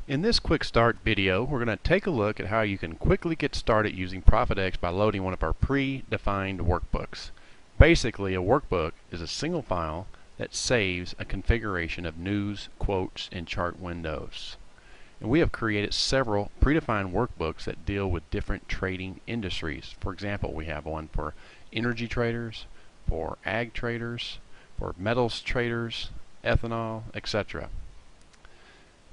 In this quick start video, we're going to take a look at how you can quickly get started using ProphetX by loading one of our pre-defined workbooks. Basically, a workbook is a single file that saves a configuration of news, quotes, and chart windows. And we have created several predefined workbooks that deal with different trading industries. For example, we have one for energy traders, for ag traders, for metals traders, ethanol, etc.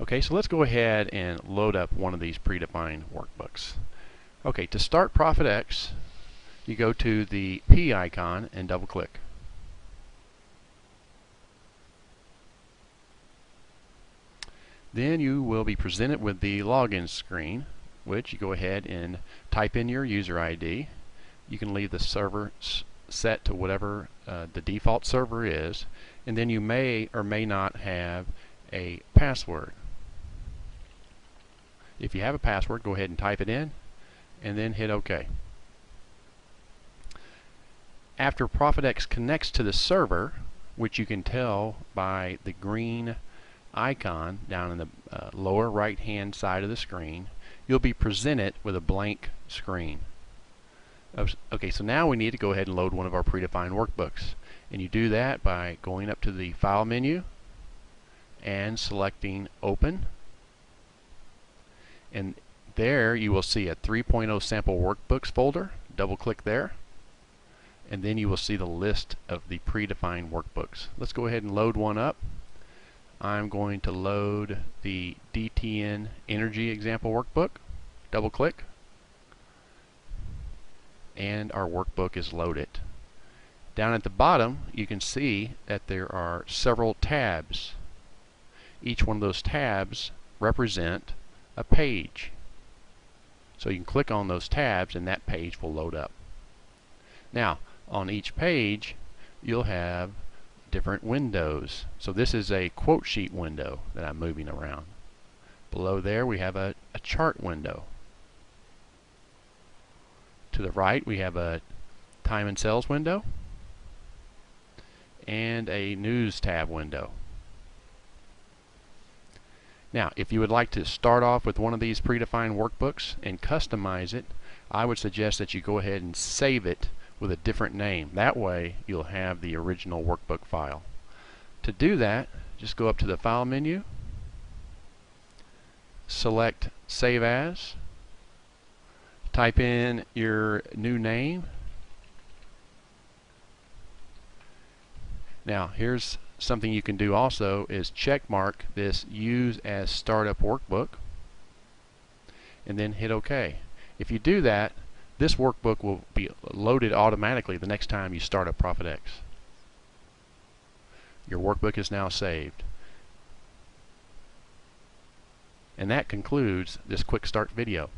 Okay, so let's go ahead and load up one of these predefined workbooks. Okay, to start ProphetX, you go to the P icon and double click. Then you will be presented with the login screen, which you go ahead and type in your user ID. You can leave the server set to whatever the default server is, and then you may or may not have a password. If you have a password, go ahead and type it in and then hit OK. After ProphetX connects to the server, which you can tell by the green icon down in the lower right hand side of the screen, you'll be presented with a blank screen. Okay, so now we need to go ahead and load one of our predefined workbooks, and you do that by going up to the File menu and selecting Open. And there you will see a 3.0 sample workbooks folder. Double click there, and then you will see the list of the predefined workbooks. Let's go ahead and load one up. I'm going to load the DTN energy example workbook. Double click, and our workbook is loaded. Down at the bottom you can see that there are several tabs. Each one of those tabs represent a page. So you can click on those tabs and that page will load up. Now, on each page you'll have different windows. So this is a quote sheet window that I'm moving around. Below there we have a chart window. To the right we have a time and sales window and a news tab window. Now, if you would like to start off with one of these predefined workbooks and customize it, I would suggest that you go ahead and save it with a different name. That way you'll have the original workbook file. To do that, just go up to the File menu, select Save As, type in your new name. Now, here's something you can do also is check mark this Use as Startup Workbook and then hit OK. If you do that, this workbook will be loaded automatically the next time you start up ProphetX. Your workbook is now saved. And that concludes this quick start video.